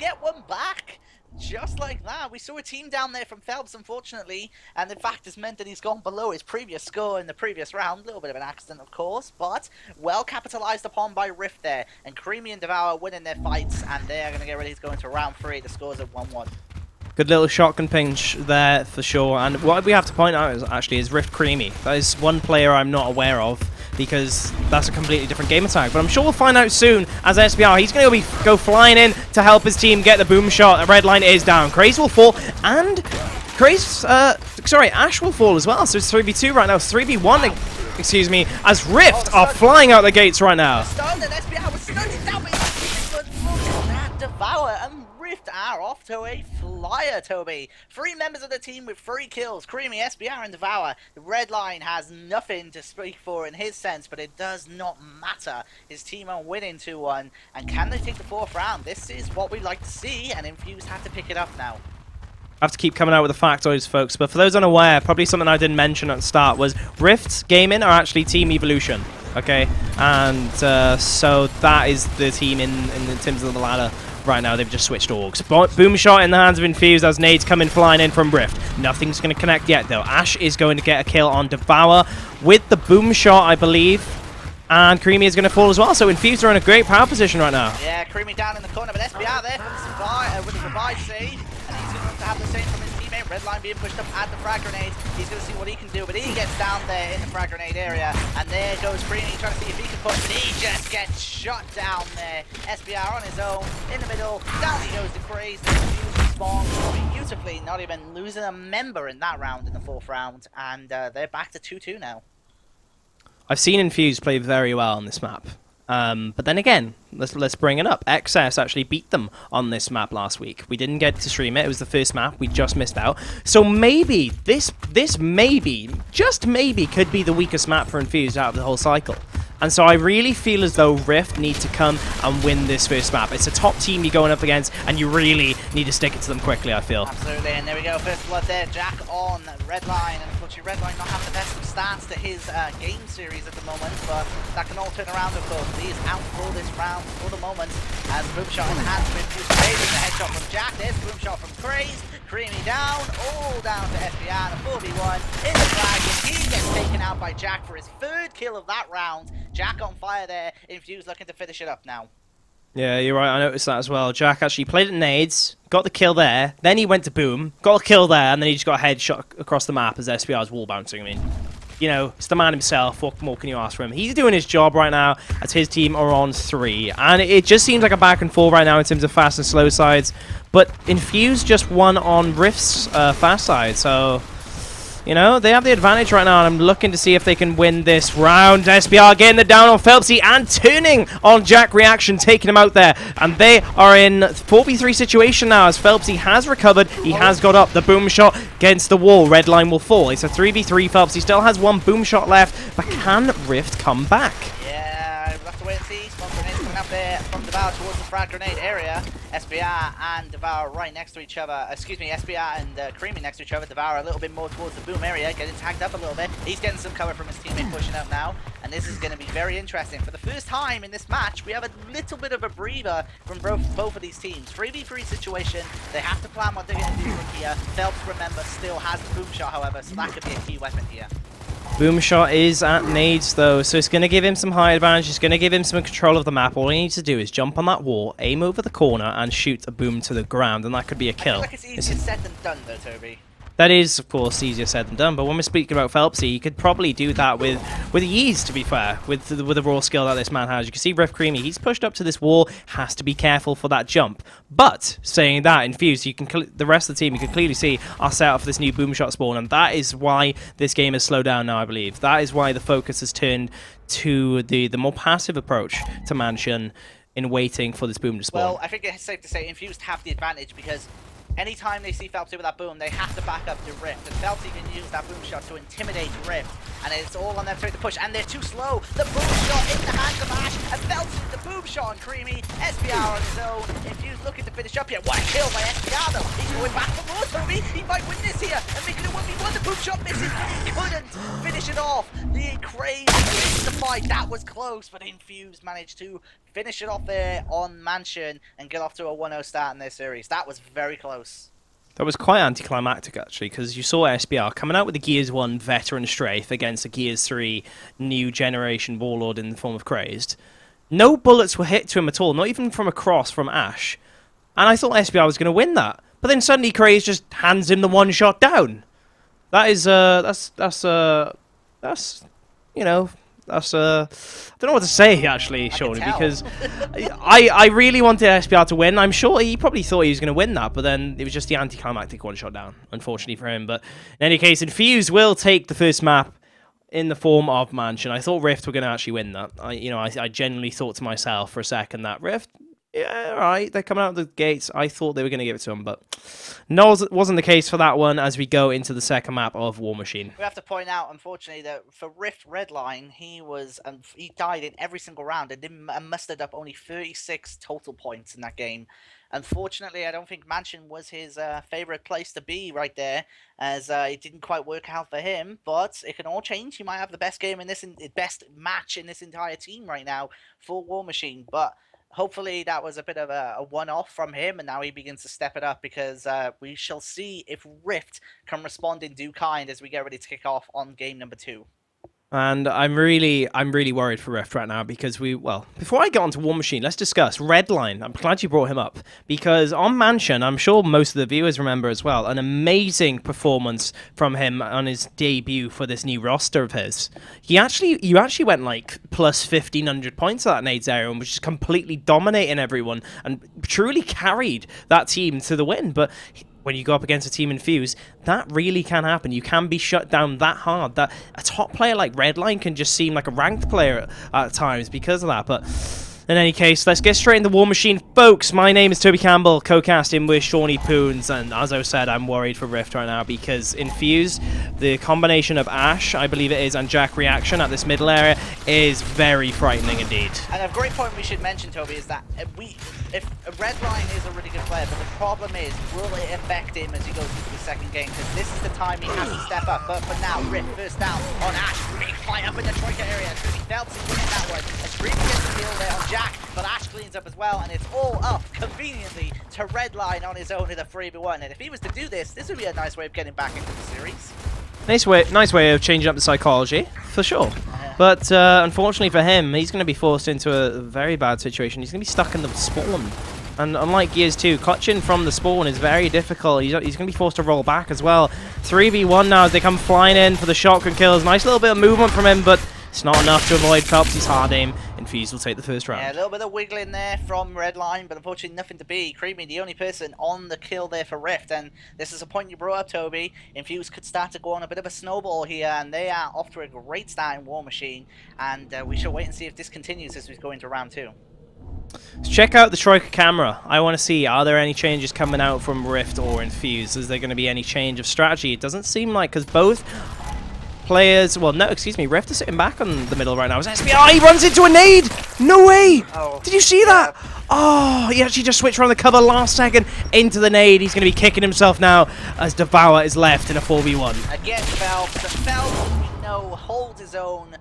get one back. Just like that, we saw a team down there from Phelps, unfortunately, and in fact has meant that he's gone below his previous score in the previous round. A little bit of an accident, of course, but well capitalized upon by Rift there. And Creamy and Devour winning their fights, and they're going to get ready to go into round 3. The score's at 1-1. Good little shotgun pinch there for sure. And what we have to point out is Rift Creamy. That is one player I'm not aware of, because that's a completely different game attack. But I'm sure we'll find out soon as SBR. He's going to go flying in to help his team get the boom shot. The red line is down. Craze will fall, and Ash will fall as well. So it's 3v2 right now. It's 3v1, excuse me, as Rift are flying out the gates right now. Stunned, and SBR was stunned down, but look at that Devour, and Rift are off to a flyer, Toby. 3 members of the team with 3 kills. Creamy, SBR, and Devour. The red line has nothing to speak for in his sense, but it does not matter. His team are winning 2-1, and can they take the 4th round? This is what we like to see, and Infused have to pick it up now. I have to keep coming out with the factoids, folks, but for those unaware, probably something I didn't mention at the start was Rift Gaming are actually Team Evolution, okay? And so that is the team in terms of the ladder. Right now, they've just switched orgs. Boom shot in the hands of Infused as nades coming flying in from Rift. Nothing's going to connect yet, though. Ash is going to get a kill on Devour with the boom shot, I believe. And Creamy is going to fall as well. So Infused are in a great power position right now. Yeah, Creamy down in the corner, but SBR there with the revive save. And he's going to have the same from his teammate. Red line being pushed up at the frag grenade. He's going to see what he can do, but he gets down there in the frag grenade area. And there goes Creamy trying to see if he can push, but he just gets shot down there. SBR on his own, in the middle. Down he goes to Craze. Infused spawns beautifully, not even losing a member in that round in the 4th round. And they're back to 2-2 now. I've seen Infused play very well on this map. But then again, let's bring it up. XS actually beat them on this map last week. We didn't get to stream it. It was the first map. We just missed out. So maybe this maybe, just maybe, could be the weakest map for Infused out of the whole cycle. And so I really feel as though Rift need to come and win this first map. It's a top team you're going up against, and you really need to stick it to them quickly, I feel. Absolutely, and there we go. First blood there. Jack on red line, and unfortunately red line not have the best of stats to his game series at the moment, but that can all turn around, of course. He's out for this round for the moment, and boom shot in the hands of Infused. Saving the headshot from Jack. There's boom shot from Craze. Creamy down, all down to SBR, and a 4v1 in the flag, and he gets taken out by Jack for his 3rd kill of that round. Jack on fire there. Infused looking to finish it up now. Yeah, you're right. I noticed that as well. Jack actually played at nades, got the kill there, then he went to boom, got a kill there, and then he just got a headshot across the map as SBR's wall bouncing. I mean, you know, it's the man himself. What more can you ask for him? He's doing his job right now as his team are on 3. And it just seems like a back and forth right now in terms of fast and slow sides. But Infused just won on Rift's fast side, so... You know, they have the advantage right now, and I'm looking to see if they can win this round. SBR getting the down on Phelpsy and turning on Jack Reaction, taking him out there. And they are in 4v3 situation now as Phelpsy has recovered. He has got up. The boom shot against the wall. Red line will fall. It's a 3v3. Phelpsy still has 1 boom shot left, but can Rift come back? Yeah, we'll have to wait and see. Smoke grenades coming up there from Devour towards the frag grenade area. SBR and Devour right next to each other. Excuse me, SBR and Creamy next to each other. Devour a little bit more towards the boom area, getting tagged up a little bit. He's getting some cover from his teammate pushing up now. And this is going to be very interesting. For the first time in this match, we have a little bit of a breather from both of these teams. 3v3 situation. They have to plan what they're going to do from here. Phelps, remember, still has the boom shot, however, so that could be a key weapon here. Boom shot is at nades though, so it's going to give him some high advantage. It's going to give him some control of the map. All he needs to do is jump on that wall, aim over the corner, and shoot a boom to the ground, and that could be a kill. I feel like it's easier said than done though, Toby. That is, of course, easier said than done, but when we're speaking about Phelpsy, he could probably do that with ease, to be fair, with the raw skill that this man has. You can see Rift Creamy, he's pushed up to this wall, has to be careful for that jump. But, saying that, Infused, you can the rest of the team, you can clearly see, are set up for this new boom shot spawn, and that is why this game has slowed down now, I believe. That is why the focus has turned to the more passive approach to Mansion in waiting for this boom to spawn. Well, I think it's safe to say Infused have the advantage because anytime they see Phelpsy with that boom, they have to back up to Rift. And Phelpsy can use that boom shot to intimidate Rift. And it's all on them to push. And they're too slow. The boom shot in the hands of Ash. And Phelpsy with the boom shot on Creamy. SBR on his own. Infused looking to finish up here. What a kill by SBR though. He's going back for more, Toby. He might win this here. And make it a 1v1. The Boom shot misses, but he couldn't finish it off. The crazy wins the fight. That was close, but Infused managed to finish it off there on Mansion and get off to a 1-0 start in their series. That was very close. That was quite anticlimactic, actually, because you saw SBR coming out with the Gears 1 veteran strafe against a Gears 3 new generation warlord in the form of Crazed. No bullets were hit to him at all, not even from across from Ash. And I thought SBR was going to win that. But then suddenly Crazed just hands him the one shot down. That is, that's you know, that's, I don't know what to say, actually, Shawnee, because I really wanted SBR to win. I'm sure he probably thought he was going to win that, but then it was just the anticlimactic one shot down, unfortunately for him. But in any case, Infused will take the first map in the form of Mansion. I thought Rift were going to actually win that. I genuinely thought to myself for a second that Rift, yeah, all right, they're coming out of the gates. I thought they were going to give it to them, but no, it wasn't the case for that one as we go into the second map of War Machine. We have to point out, unfortunately, that for Rift Redline, he died in every single round and mustered up only 36 total points in that game. Unfortunately, I don't think Mansion was his favorite place to be right there, as it didn't quite work out for him. But it can all change. He might have the best game in this, best match in this entire team right now for War Machine. But hopefully that was a bit of a one-off from him, and now he begins to step it up, because we shall see if Rift can respond in due kind as we get ready to kick off on game number 2. And I'm really worried for Rift right now because before I get on to War Machine, let's discuss Redline. I'm glad you brought him up because on Mansion, I'm sure most of the viewers remember as well, an amazing performance from him on his debut for this new roster of his. You actually went like plus 1,500 points at that nades area and was just completely dominating everyone and truly carried that team to the win. But when you go up against a team Infused, that really can happen. You can be shut down that hard. That a top player like Redline can just seem like a ranked player at times because of that. But in any case, let's get straight into War Machine. Folks, my name is Toby Campbell, co-casting with Shawnee Poons, and as I said, I'm worried for Rift right now because Infused, the combination of Ash, I believe it is, and Jack Reaction at this middle area is very frightening indeed. And a great point we should mention, Toby, is that if Redline is a really good player, but the problem is, will it affect him as he goes into the second game? Because this is the time he has to step up. But for now, Rift first down on Ash. Big fight up in the Troika area. Screaming Phelps is winning that one. And Screaming gets the kill there on Jack, but Ash cleans up as well, and it's all up conveniently to Redline on his own in a 3v1. And if he was to do this, this would be a nice way of getting back into the series. Nice way of changing up the psychology, for sure. But unfortunately for him, he's going to be forced into a very bad situation. He's going to be stuck in the spawn. And unlike Gears 2, clutching from the spawn is very difficult. He's going to be forced to roll back as well. 3v1 now as they come flying in for the shotgun kills. Nice little bit of movement from him, but it's not enough to avoid Phelps' hard aim. Infused will take the first round. Yeah, a little bit of wiggling there from Redline, but unfortunately nothing to be. Creamy, the only person on the kill there for Rift, and this is a point you brought up, Toby. Infused could start to go on a bit of a snowball here, and they are off to a great start in War Machine, and we shall wait and see if this continues as we go into round 2. Let's check out the Troika camera. I want to see, are there any changes coming out from Rift or Infused? Is there going to be any change of strategy? It doesn't seem like, because both players, well, no, excuse me, Rift is sitting back on the middle right now. It's SBI, he runs into a nade! No way! Oh, did you see that? Oh, he actually just switched around the cover last second into the nade. He's going to be kicking himself now as Devour is left in a 4v1. Again, Phelps. Phelps, we know, holds his own.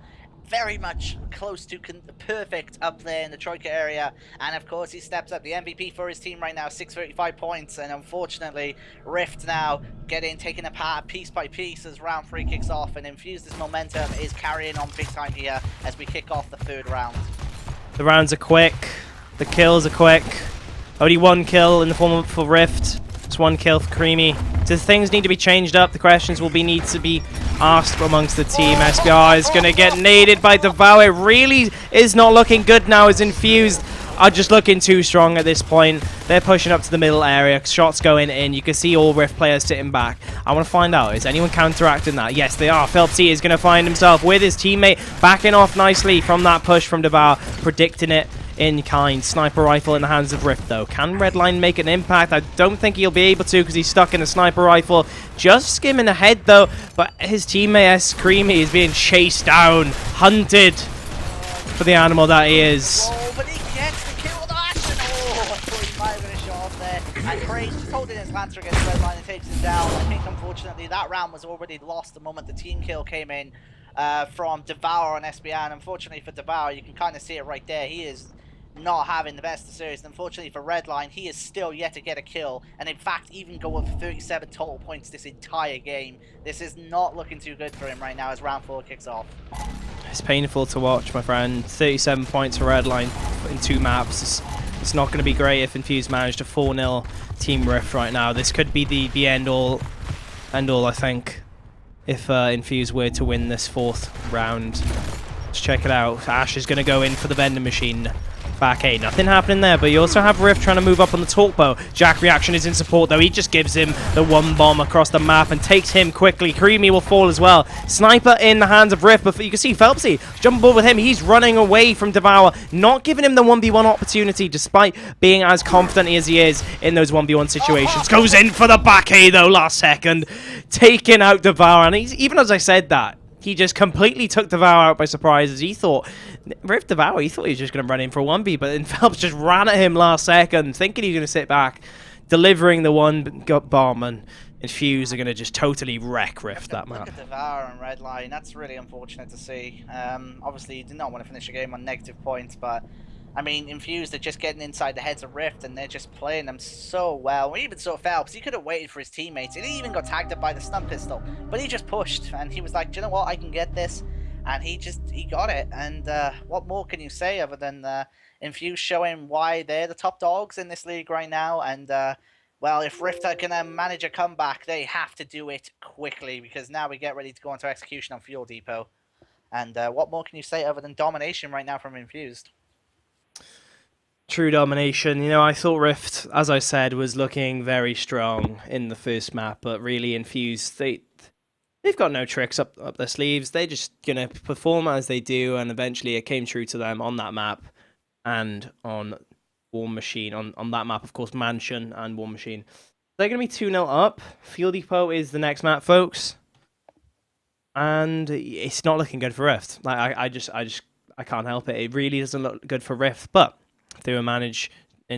Very much close to perfect up there in the Troika area, and of course he steps up the MVP for his team right now, 635 points, and unfortunately Rift now taken apart piece by piece as round 3 kicks off, and Infused's momentum is carrying on big time here as we kick off the 3rd round. The rounds are quick, the kills are quick, only 1 kill in the form of for Rift. It's 1 kill for Creamy. Do things need to be changed up? The questions will need to be asked amongst the team. SBR is going to get naded by Devour. It really is not looking good now as Infused are just looking too strong at this point. They're pushing up to the middle area. Shots going in. You can see all Rift players sitting back. I want to find out, is anyone counteracting that? Yes, they are. Phelpsy is going to find himself with his teammate backing off nicely from that push from Devour, predicting it in kind. Sniper rifle in the hands of Rift though. Can Redline make an impact? I don't think he'll be able to because he's stuck in a sniper rifle. Just skimming ahead though, but his teammate Creamy is being chased down, hunted for the animal that he is. Oh, but he gets the kill with Ash, and I thought he might have been a shot off there. And Craze just holding his Lancer against Redline and takes him down. I think unfortunately unfortunately, that round was already lost the moment the team kill came in from Devour on SBR. And unfortunately for Devour, you can kind of see it right there. He is not having the best of series. Unfortunately for Redline, he is still yet to get a kill, and in fact even go up 37 total points this entire game. This is not looking too good for him right now as round 4 kicks off. It's painful to watch, my friend. 37 points for Redline in 2 maps. It's not going to be great if Infused managed to 4-0 Team Rift right now. This could be the end all, I think, if Infused were to win this 4th round. Let's check it out. Ash is going to go in for the vending machine. Back A, nothing happening there, but you also have Rift trying to move up on the talk bow. Jack Reaction is in support though. He just gives him the 1 bomb across the map and takes him quickly. Creamy will fall as well. Sniper in the hands of Rift, but you can see Phelpsy jumping aboard with him. He's running away from Devour, not giving him the 1v1 opportunity despite being as confident as he is in those 1v1 situations. Goes in for the back A though last second, taking out Devour, and even as I said that, he just completely took Devour out by surprise, as he thought, Rift Devour, he thought he was just going to run in for a 1v, but then Phelps just ran at him last second, thinking he was going to sit back, delivering the 1 bomb, and Infused are going to just totally wreck Rift that map. Look at Devour and Redline, that's really unfortunate to see. Obviously, you did not want to finish a game on negative points, but I mean, Infused are just getting inside the heads of Rift, and they're just playing them so well. Even so, Phelps, he could have waited for his teammates. He even got tagged up by the stun pistol, but he just pushed, and he was like, do you know what, I can get this, and he got it. And what more can you say other than Infused showing why they're the top dogs in this league right now, and well, if Rift are going to manage a comeback, they have to do it quickly, because now we get ready to go into execution on Fuel Depot. And what more can you say other than domination right now from Infused? True domination. You know, I thought Rift, as I said, was looking very strong in the first map, but really Infused, they've got no tricks up their sleeves. They're just going to perform as they do, and eventually it came true to them on that map and on War Machine. On that map, of course, Mansion and War Machine. They're going to be 2-0 up. Fuel Depot is the next map, folks. And it's not looking good for Rift. Like, I can't help it. It really doesn't look good for Rift, but if they were managing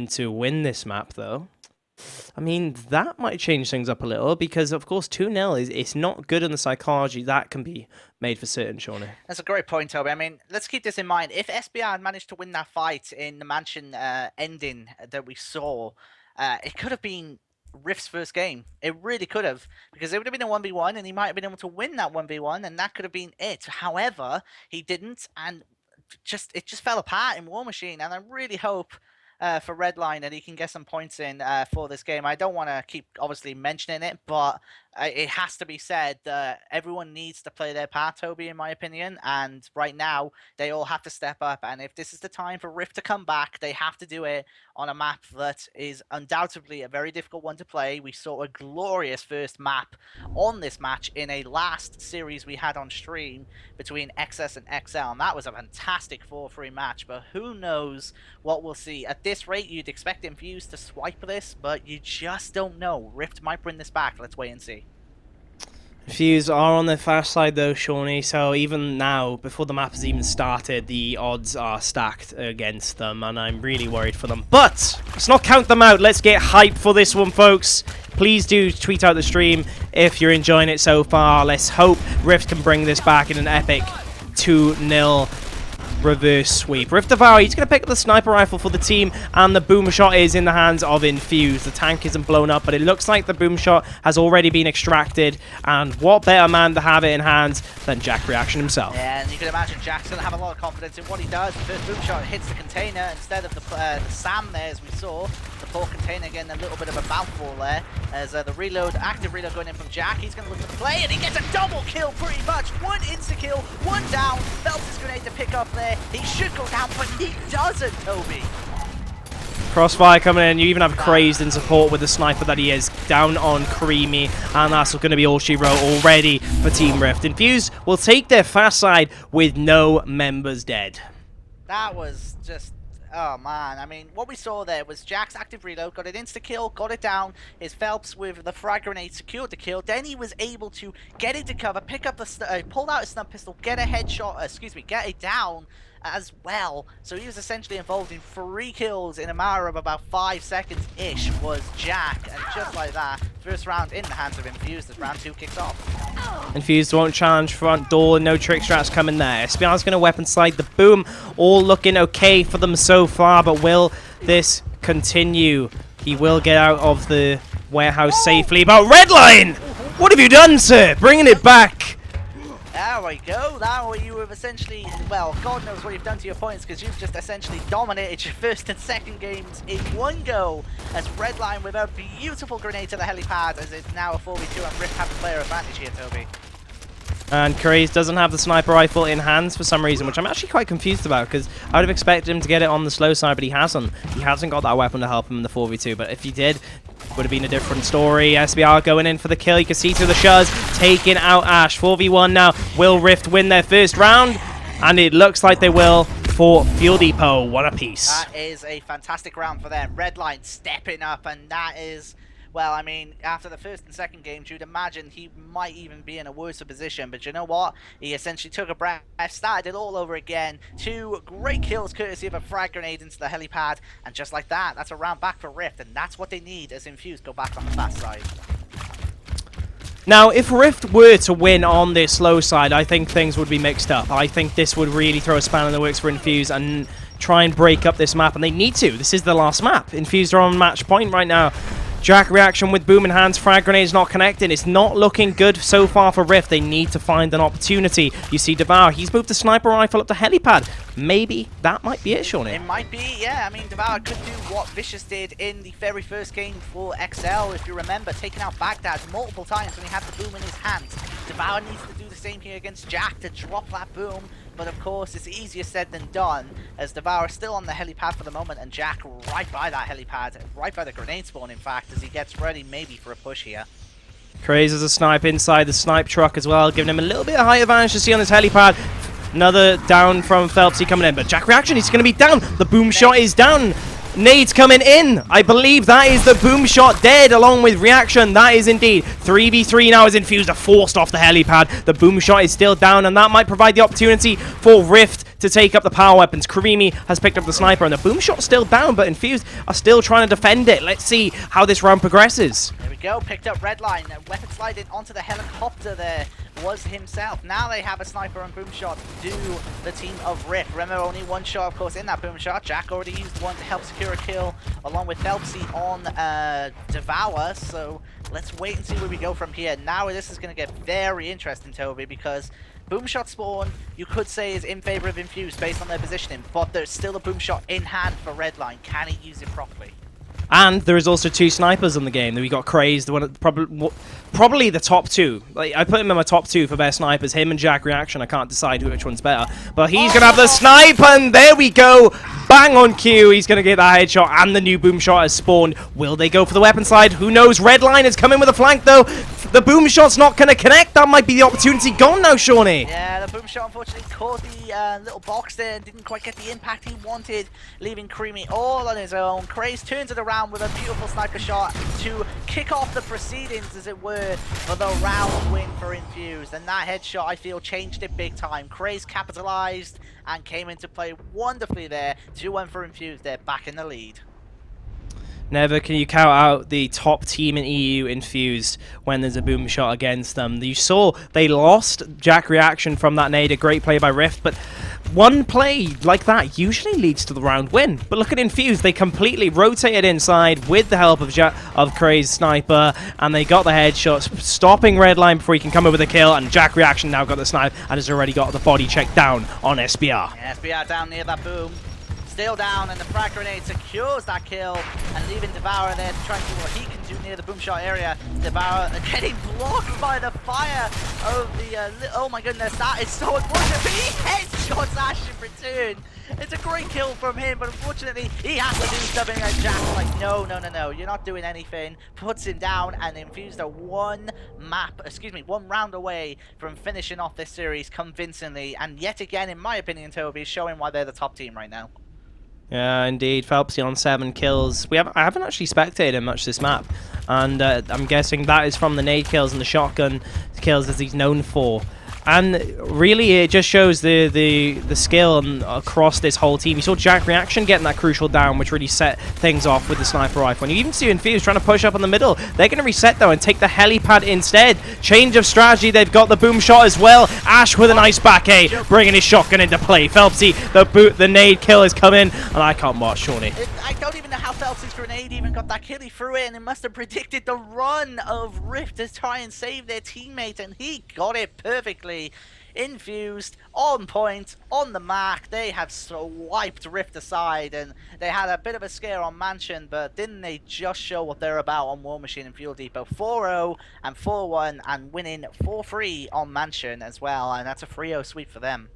to win this map, though, I mean, that might change things up a little, because, of course, 2-0 it's not good in the psychology. That can be made for certain, Shawnee. That's a great point, Toby. I mean, let's keep this in mind. If SBR had managed to win that fight in the Mansion ending that we saw, it could have been Rift's first game. It really could have, because it would have been a 1v1, and he might have been able to win that 1v1, and that could have been it. However, he didn't, and it just fell apart in War Machine, and I really hope for Redline that he can get some points in for this game. I don't want to keep obviously mentioning it, but it has to be said that everyone needs to play their part, Toby, in my opinion, and right now they all have to step up, and if this is the time for Rift to come back, they have to do it on a map that is undoubtedly a very difficult one to play. We saw a glorious first map on this match in a last series we had on stream between XS and XL, and that was a fantastic 4-3 match, but who knows what we'll see. At this rate, you'd expect Infused to swipe this, but you just don't know. Rift might bring this back. Let's wait and see. Infused are on their fast side though, Shawnee, so even now, before the map has even started, the odds are stacked against them, and I'm really worried for them. But let's not count them out. Let's get hype for this one, folks. Please do tweet out the stream if you're enjoying it so far. Let's hope Rift can bring this back in an epic 2-0 reverse sweep. Rift Devour, he's going to pick up the sniper rifle for the team, and the boom shot is in the hands of Infused. The tank isn't blown up, but it looks like the boom shot has already been extracted, and what better man to have it in hands than Jack Reaction himself. Yeah, and you can imagine Jack's going to have a lot of confidence in what he does. The first boom shot hits the container instead of the SAM there, as we saw. The poor container getting a little bit of a mouthful there, as the reload, active reload going in from Jack. He's going to look to play, and he gets a double kill pretty much. One insta-kill, one down. Phelps' grenade to pick up there. He should go down, but he doesn't, Toby. Crossfire coming in. You even have Crazed in support with the sniper that he is down on Creamy, and that's going to be all she wrote already for Team Rift. Infused will take their fast side with no members dead. That was just... oh man, I mean, what we saw there was Jack's active reload, got an insta-kill, got it down, his Phelps with the frag grenade secured the kill, then he was able to get into cover, pick up the, pulled out his stun pistol, get a headshot, get a down, as well. So he was essentially involved in 3 kills in a matter of about 5 seconds-ish was Jack. And just like that, first round in the hands of Infused as round 2 kicks off. Infused won't challenge front door, no trick strats coming there. SBR's going to weapon slide the boom, all looking okay for them so far, but will this continue? He will get out of the warehouse safely, but Redline! What have you done, sir? Bringing it back! There we go. Now you have essentially, well, God knows what you've done to your points because you've just essentially dominated your first and second games in one go. As Redline with a beautiful grenade to the helipad as it's now a 4v2 and Rift have the player advantage here, Toby. And Craze doesn't have the sniper rifle in hands for some reason, which I'm actually quite confused about because I would have expected him to get it on the slow side, but he hasn't. He hasn't got that weapon to help him in the 4v2, but if he did, would have been a different story. SBR going in for the kill. You can see through the shutters, taking out Ash. 4v1 now. Will Rift win their first round? And it looks like they will for Fuel Depot. One apiece. That is a fantastic round for them. Redline stepping up, and that is... Well, I mean, after the first and second games, you'd imagine he might even be in a worse position. But you know what? He essentially took a breath, started it all over again. 2 great kills courtesy of a frag grenade into the helipad. And just like that, that's a round back for Rift. And that's what they need as Infused go back on the fast side. Now, if Rift were to win on this slow side, I think things would be mixed up. I think this would really throw a spanner in the works for Infused and try and break up this map. And they need to. This is the last map. Infused are on match point right now. Jack reaction with boom in hands, frag grenades not connecting. It's not looking good so far for Rift. They need to find an opportunity. You see Devour, he's moved the sniper rifle up to helipad. Maybe that might be it, Shawnee. It might be, yeah. I mean, Devour could do what Vicious did in the very first game for XL, if you remember, taking out Baghdad multiple times when he had the boom in his hands. Devour needs to do the same here against Jack to drop that boom. But of course, it's easier said than done, as Devour is still on the helipad for the moment, and Jack right by that helipad, right by the grenade spawn, in fact, as he gets ready maybe for a push here. Craze as a snipe inside the snipe truck as well, giving him a little bit of high advantage to see on this helipad. Another down from Phelpsy coming in, but Jack reaction, he's going to be down. The boom shot is down. Nades coming in. I believe that is the boom shot dead along with reaction. That is indeed 3v3 now as Infused are forced off the helipad. The boom shot is still down, and that might provide the opportunity for Rift to take up the power weapons. Karimi has picked up the sniper, and the boom shot's still down, but Infused are still trying to defend it. Let's see how this round progresses. There we go. Picked up Redline. Weapon sliding onto the helicopter there was himself. Now they have a sniper and boom shot to do the team of Rift. Remember, only one shot, of course, in that boom shot. Jack already used one to help secure a kill along with Phelpsy on Devour. So let's wait and see where we go from here. Now this is going to get very interesting, Toby, because boom shot spawn, you could say, is in favor of Infused based on their positioning, but there's still a boom shot in hand for Redline. Can he use it properly? And there is also 2 snipers in the game. We got Craze, the one probably the top 2. Like, I put him in my top 2 for best snipers. Him and Jack reaction. I can't decide which one's better. But he's gonna have the snipe, and there we go. Bang on cue. He's gonna get that headshot, and the new boom shot has spawned. Will they go for the weapon slide? Who knows? Redline is coming with a flank though. The boom shot's not gonna connect. That might be the opportunity gone now, Shawnee. Yeah, the boom shot unfortunately caught the little box there and didn't quite get the impact he wanted, leaving Creamy all on his own. Craze turns it around with a beautiful sniper shot to kick off the proceedings, as it were, for the round win for Infused. And that headshot, I feel, changed it big time. Craze capitalized and came into play wonderfully there. 2-1 for Infused. They're back in the lead. Never can you count out the top team in EU, Infused, when there's a boom shot against them. You saw they lost Jack reaction from that nade, a great play by Rift, but one play like that usually leads to the round win. But look at Infused, they completely rotated inside with the help of Craze Sniper, and they got the headshots, stopping Redline before he can come over the kill, and Jack reaction now got the snipe and has already got the body check down on SBR. Yeah, SBR down near that boom. Still down, and the frag grenade secures that kill, and leaving Devour there to try and see what he can do near the boom shot area. Devour getting blocked by the fire of the oh my goodness, that is so unfortunate, but he headshots Ash in return. It's a great kill from him, but unfortunately he has to do something, and Jack's like, no, you're not doing anything. Puts him down, and Infused are one round away from finishing off this series convincingly, and yet again, in my opinion, Toby, showing why they're the top team right now. Yeah, indeed. Phelpsy on 7 kills. I haven't actually spectated him much this map, and I'm guessing that is from the nade kills and the shotgun kills as he's known for. And really, it just shows the skill across this whole team. You saw Jack Reaction getting that crucial down, which really set things off with the sniper rifle. And you even see Infused trying to push up in the middle. They're going to reset, though, and take the helipad instead. Change of strategy. They've got the boom shot as well. Ash with a nice back A, bringing his shotgun into play. Phelpsy, the nade kill is coming, and I can't watch, Shawnee. I don't even know how Phelpsy's grenade even got that kill. He threw it, and it must have predicted the run of Rift to try and save their teammate, and he got it perfectly. Infused, on point, on the mark. They have swiped Rift aside, and they had a bit of a scare on Mansion, but didn't they just show what they're about on War Machine and Fuel Depot? 4-0 and 4-1, and winning 4-3 on Mansion as well, and that's a 3-0 sweep for them.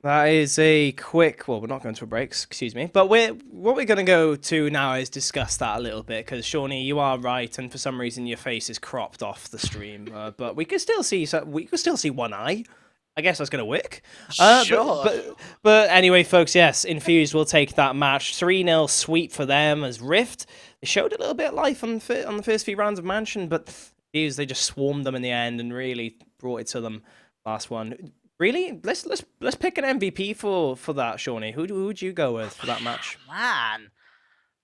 That is a quick, well, we're not going to a break, excuse me, but what we're going to go to now is discuss that a little bit, because Shawnee, you are right, and for some reason your face is cropped off the stream, but we can still see one eye. I guess that's going to work. Sure. But anyway, folks, yes, Infused will take that match. 3-0 sweep for them as Rift. They showed a little bit of life on the first few rounds of Mansion, but Infused, they just swarmed them in the end and really brought it to them last one. Really, let's pick an MVP for that, Shawnee. Who would you go with for that match? Man,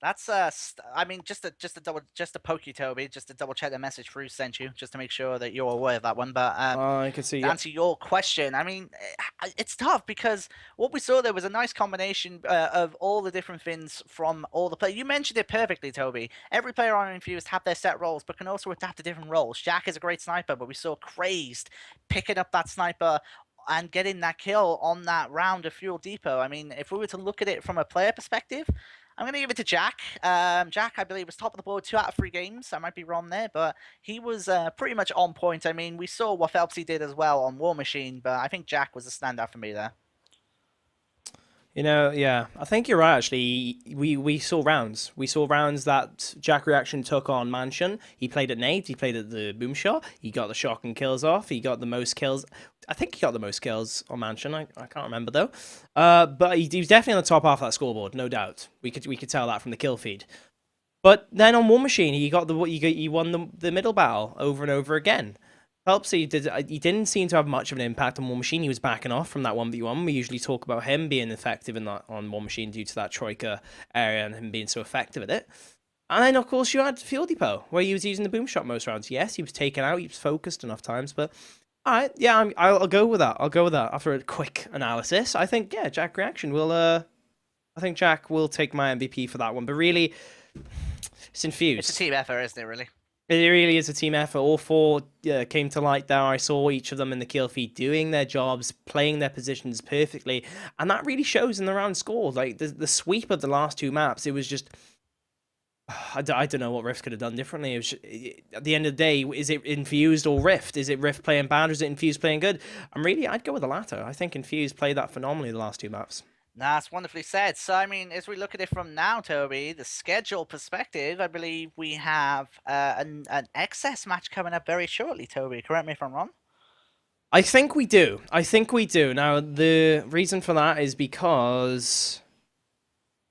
that's I mean, just to poke you, Toby, just to double check the message Fruce sent you, just to make sure that you're aware of that one. But I can see. To answer your question, I mean, it's tough because what we saw there was a nice combination of all the different things from all the players. You mentioned it perfectly, Toby. Every player on Infused have their set roles, but can also adapt to different roles. Jack is a great sniper, but we saw Crazed picking up that sniper and getting that kill on that round of Fuel Depot. I mean, if we were to look at it from a player perspective, I'm going to give it to Jack. Jack, I believe, was top of the board 2 out of 3 games. I might be wrong there, but he was pretty much on point. I mean, we saw what Phelpsy did as well on War Machine, but I think Jack was a standout for me there. You know, yeah, I think you're right, actually. We saw rounds. We saw rounds that Jack Reaction took on Mansion. He played at nades, he played at the boom shot, he got the shotgun kills off, he got the most kills. I think he got the most kills on Mansion. I can't remember, though. But he was definitely on the top half of that scoreboard, no doubt. We could tell that from the kill feed. But then on War Machine, he won the middle battle over and over again. Phelpsy he didn't seem to have much of an impact on War Machine. He was backing off from that 1v1. We usually talk about him being effective on War Machine due to that Troika area and him being so effective at it. And then, of course, you had Fuel Depot, where he was using the boom shot most rounds. Yes, he was taken out. He was focused enough times. But, all right, yeah, I'll go with that. I'll go with that after a quick analysis. I think, yeah, Jack Reaction will... I think Jack will take my MVP for that one. But really, it's Infused. It's a team effort, isn't it, really? It really is a team effort. All 4 came to light there. I saw each of them in the kill feed doing their jobs, playing their positions perfectly. And that really shows in the round score. Like, the sweep of the last 2 maps, it was just... I don't know what Rift could have done differently. It was just, at the end of the day, is it Infused or Rift? Is it Rift playing bad or is it Infused playing good? And really, I'd go with the latter. I think Infused played that phenomenally the last 2 maps. That's wonderfully said. So, I mean, as we look at it from now, Toby, the schedule perspective, I believe we have an excess match coming up very shortly, Toby. Correct me if I'm wrong. I think we do. Now, the reason for that is because...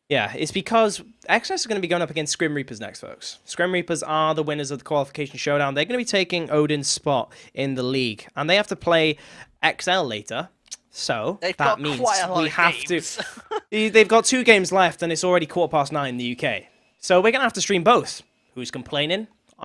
Yeah, it's because XS is going to be going up against Scrim Reapers next, folks. Scrim Reapers are the winners of the qualification showdown. They're going to be taking Odin's spot in the league. And they have to play XL later. So that means we have to. They've got 2 games left, and it's already 9:15 in the UK. So we're gonna have to stream both. Who's complaining?